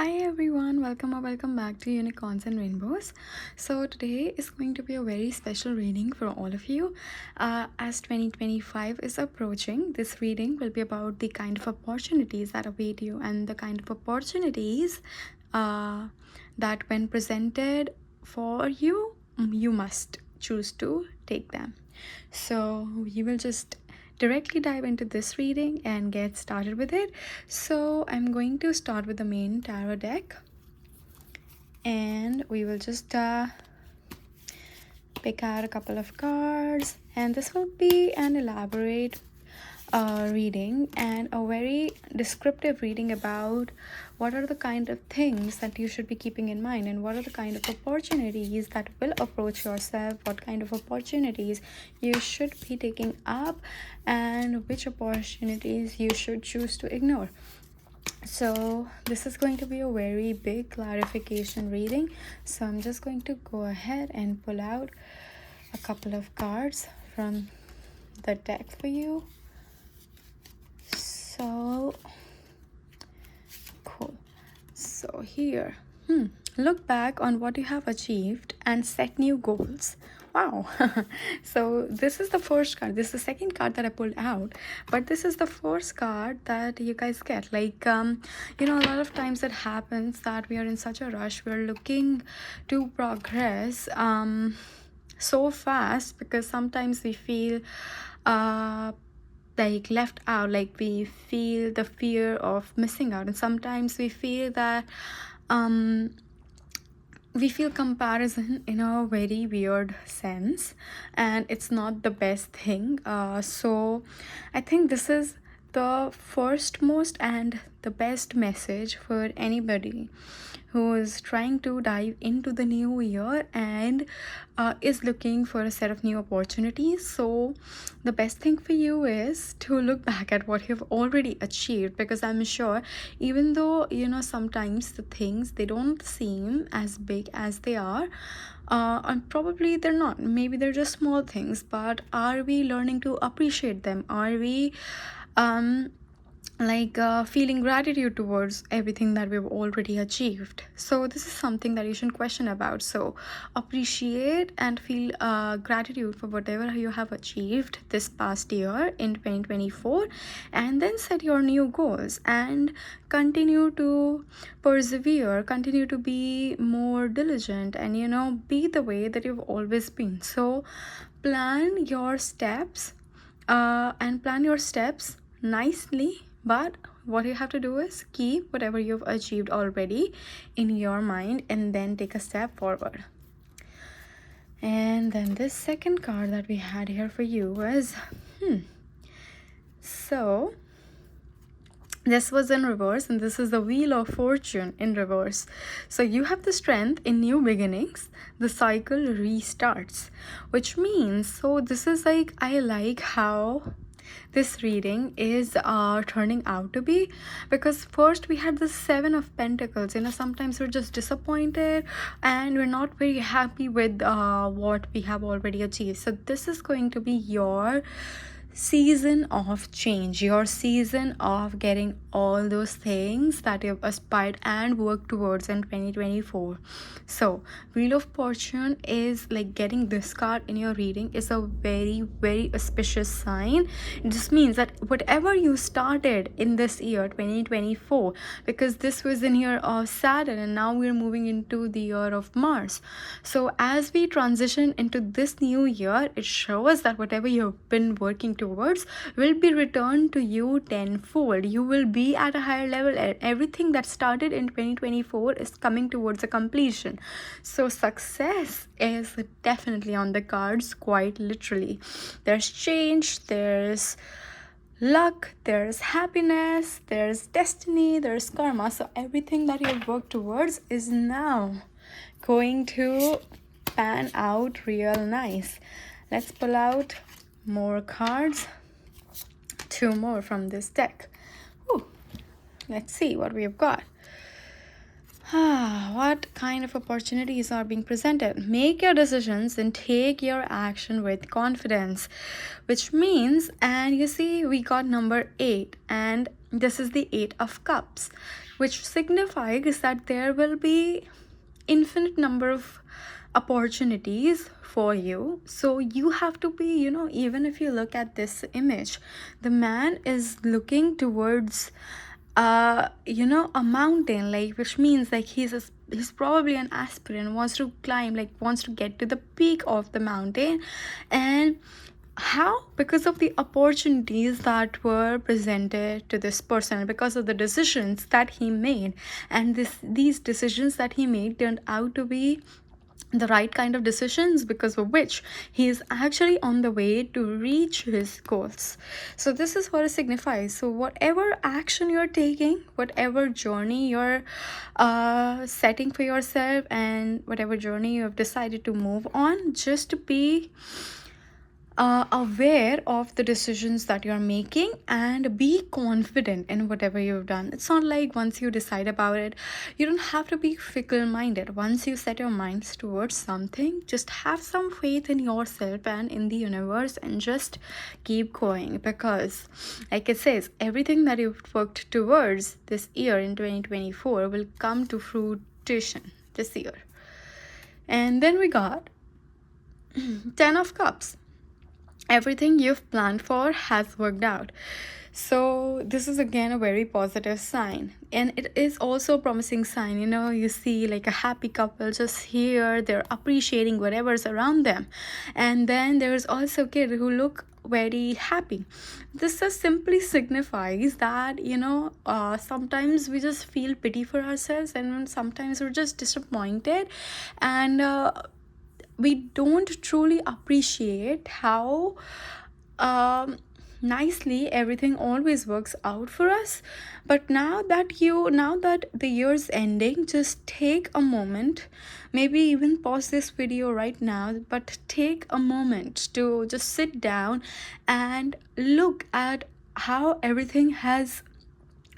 Hi everyone, welcome or welcome back to Unicorns and Rainbows. So today is going to be a very special reading for all of you. As 2025 is approaching, this reading will be about the kind of opportunities that await you and the kind of opportunities that when presented for you, you must choose to take them. So we will just directly dive into this reading and get started with it. So I'm going to start with the main tarot deck and we will just pick out a couple of cards, and this will be an elaborate reading and a very descriptive reading about what are the kind of things that you should be keeping in mind and what are the kind of opportunities that will approach yourself, what kind of opportunities you should be taking up, and which opportunities you should choose to ignore. So this is going to be a very big clarification reading, so I'm just going to go ahead and pull out a couple of cards from the deck for you. So cool. So here, look back on what you have achieved and set new goals. Wow. So this is the first card. This is the second card that I pulled out, but this is the first card that you guys get. Like a lot of times it happens that we are in such a rush, we're looking to progress so fast, because sometimes we feel like left out, like we feel the fear of missing out, and sometimes we feel that we feel comparison in a very weird sense, and it's not the best thing. So I think this is the first most and the best message for anybody who is trying to dive into the new year and is looking for a set of new opportunities. So the best thing for you is to look back at what you've already achieved, because I'm sure, even though sometimes the things, they don't seem as big as they are, and probably they're not, maybe they're just small things, but are we learning to appreciate them? Are we feeling gratitude towards everything that we've already achieved? So this is something that you shouldn't question about. So appreciate and feel gratitude for whatever you have achieved this past year in 2024, and then set your new goals and continue to persevere, continue to be more diligent, and be the way that you've always been. So plan your steps and plan your steps nicely, but what you have to do is keep whatever you've achieved already in your mind and then take a step forward. And then this second card that we had here for you was so this was in reverse, and this is the Wheel of Fortune in reverse. So you have the strength in new beginnings, the cycle restarts, which means, so this is like, I like how this reading is turning out to be, because first we had the Seven of Pentacles. Sometimes we're just disappointed and we're not very happy with what we have already achieved. So this is going to be your season of change, your season of getting all those things that you've aspired and worked towards in 2024. So Wheel of Fortune is like, getting this card in your reading is a very, very auspicious sign. It just means that whatever you started in this year 2024, because this was in year of Saturn and now we're moving into the year of Mars. So as we transition into this new year, it shows that whatever you've been working towards will be returned to you tenfold. You will be at a higher level, and everything that started in 2024 is coming towards a completion. So success is definitely on the cards, quite literally. There's change, there's luck, there's happiness, there's destiny, there's karma. So everything that you've worked towards is now going to pan out real nice. Let's pull out more cards, two more from this deck. Ooh, let's see what we've got. What kind of opportunities are being presented? Make your decisions and take your action with confidence, which means, and you see, we got number 8, and this is the 8 of Cups. which signifies that there will be infinite number of opportunities for you. So you have to be, even if you look at this image, the man is looking towards a mountain, like, which means like he's probably an aspirant, wants to climb, like wants to get to the peak of the mountain. And how? Because of the opportunities that were presented to this person, because of the decisions that he made. And these decisions that he made turned out to be the right kind of decisions, because of which he is actually on the way to reach his goals. So this is what it signifies. So whatever action you're taking, whatever journey you're setting for yourself, and whatever journey you have decided to move on, just be aware of the decisions that you're making and be confident in whatever you've done. It's not like once you decide about it, you don't have to be fickle minded. Once you set your minds towards something, just have some faith in yourself and in the universe, and just keep going, because like it says, everything that you've worked towards this year in 2024 will come to fruition this year. And then we got 10 of Cups. Everything you've planned for has worked out. So this is again a very positive sign, and it is also a promising sign. You see like a happy couple just here, they're appreciating whatever's around them. And then there's also kids who look very happy. This just simply signifies that sometimes we just feel pity for ourselves, and sometimes we're just disappointed, and we don't truly appreciate how nicely everything always works out for us. But now that the year's ending, just take a moment, maybe even pause this video right now, but take a moment to just sit down and look at how everything has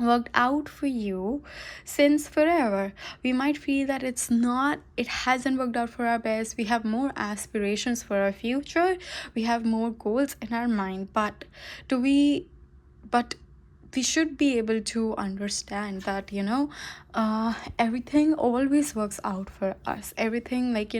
worked out for you since forever. We might feel that it hasn't worked out for our best. We have more aspirations for our future, we have more goals in our mind, but we should be able to understand that everything always works out for us. Everything, like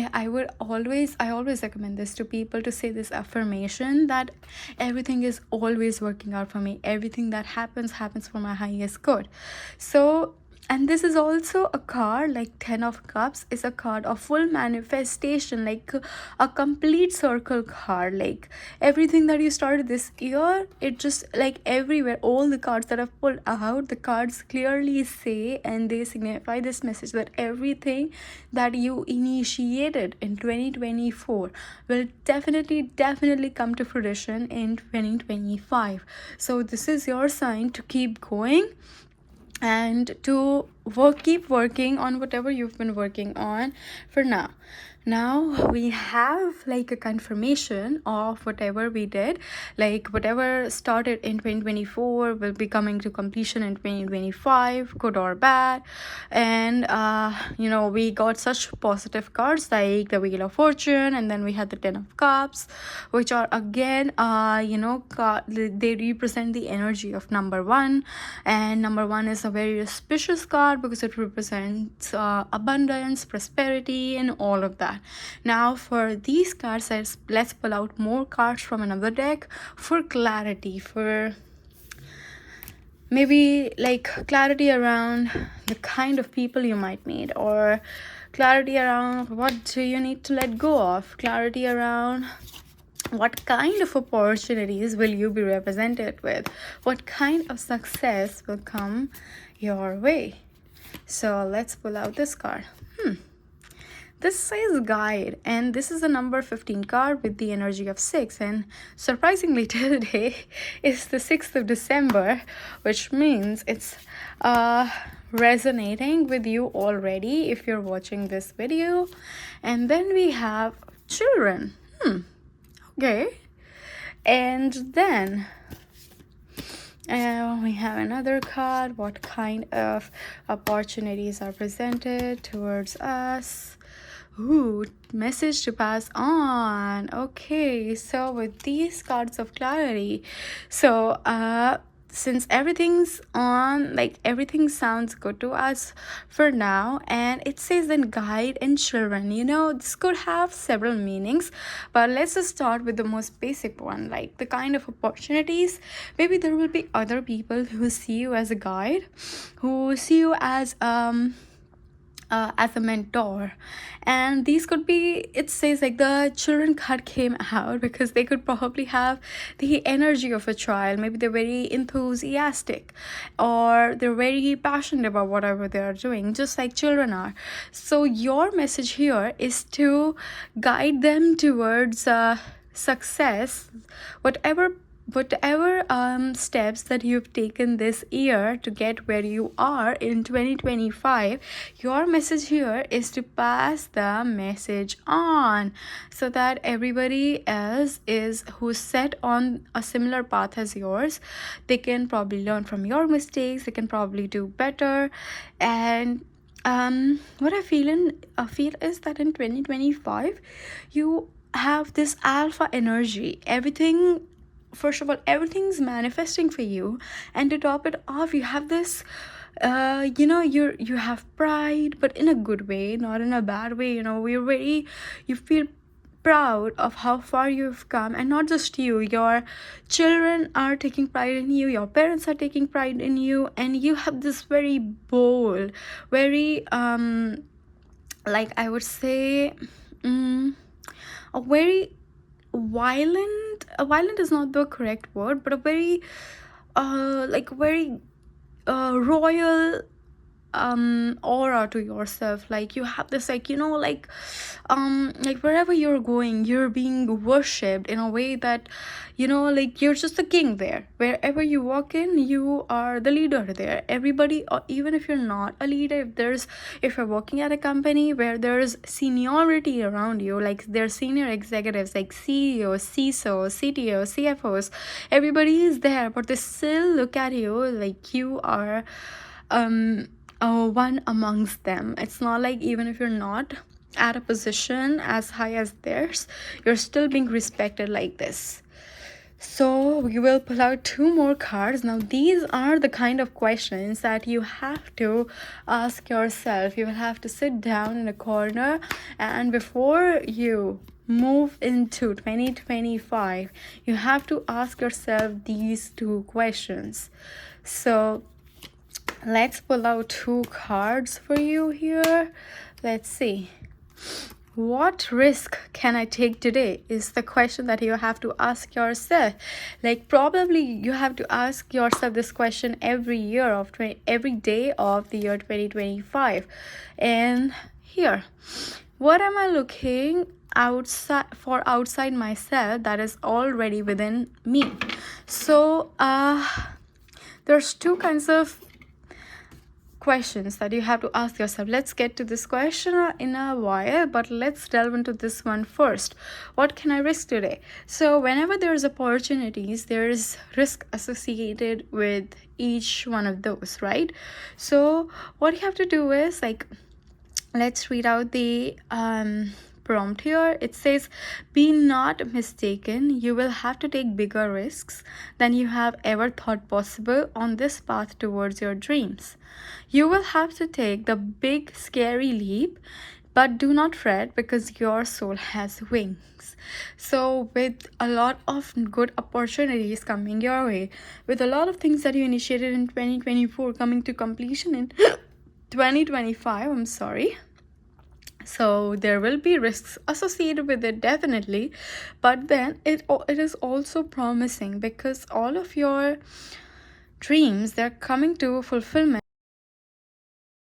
I always recommend this to people, to say this affirmation, that everything is always working out for me. Everything that happens for my highest good. So, and this is also a card, like 10 of Cups is a card of full manifestation, like a complete circle card. Like everything that you started this year, it just, like everywhere, all the cards that I've pulled out, the cards clearly say, and they signify this message, that everything that you initiated in 2024 will definitely come to fruition in 2025. So this is your sign to keep going and to keep working on whatever you've been working on for now. Now we have like a confirmation of whatever we did, like whatever started in 2024 will be coming to completion in 2025, good or bad. And we got such positive cards like the Wheel of Fortune, and then we had the 10 of Cups, which are again they represent the energy of number one. And number one is a very auspicious card because it represents abundance, prosperity, and all of that. Now for these cards, let's pull out more cards from another deck for clarity, for maybe like clarity around the kind of people you might meet, or clarity around what do you need to let go of, clarity around what kind of opportunities will you be represented with, what kind of success will come your way. So let's pull out this card. This says guide, and this is a number 15 card with the energy of 6. And surprisingly, today is the 6th of December, which means it's resonating with you already if you're watching this video. And then we have children. Okay. And then we have another card. What kind of opportunities are presented towards us? Ooh, message to pass on. Okay, so with these cards of clarity, so since everything's on, like everything sounds good to us for now, and it says then guide and children, this could have several meanings, but let's just start with the most basic one, like the kind of opportunities. Maybe there will be other people who see you as a guide, who see you as a mentor, and these could be, it says like the children card came out because they could probably have the energy of a child. Maybe they're very enthusiastic, or they're very passionate about whatever they are doing, just like children are. So your message here is to guide them towards success, whatever steps that you've taken this year to get where you are in 2025. Your message here is to pass the message on, so that everybody else is who's set on a similar path as yours, they can probably learn from your mistakes, they can probably do better. And what I feel is that in 2025 you have this alpha energy. First of all, everything's manifesting for you, and to top it off, you have this you have pride, but in a good way, not in a bad way. You feel proud of how far you've come, and not just you, your children are taking pride in you, your parents are taking pride in you, and you have this very bold, very like I would say a very violent is not the correct word, but a very very royal aura to yourself. Like you have this, like like wherever you're going, you're being worshipped in a way that like you're just the king there. Wherever you walk in, you are the leader there. Everybody, even if you're not a leader, if you're working at a company where there's seniority around you, like there's senior executives like CEOs, CISOs, CTOs, CFOs, everybody is there, but they still look at you like you are one amongst them. It's not like, even if you're not at a position as high as theirs, you're still being respected like this. So we will pull out 2 more cards. Now these are the kind of questions that you have to ask yourself. You will have to sit down in a corner, and before you move into 2025, you have to ask yourself these 2 questions. So let's pull out 2 cards for you here. Let's see. What risk can I take today is the question that you have to ask yourself. Like probably you have to ask yourself this question every day of the year 2025. And here, what am I looking outside myself that is already within me? So there's 2 kinds of questions that you have to ask yourself. Let's get to this question in a while, but let's delve into this one first. What can I risk today? So whenever there's opportunities, there's risk associated with each one of those, right? So what you have to do is, like, let's read out the prompt here. It says, be not mistaken, you will have to take bigger risks than you have ever thought possible on this path towards your dreams. You will have to take the big scary leap, but do not fret, because your soul has wings. So with a lot of good opportunities coming your way, with a lot of things that you initiated in 2024 coming to completion in 2025, so there will be risks associated with it, definitely, but then it is also promising, because all of your dreams, they're coming to fulfillment.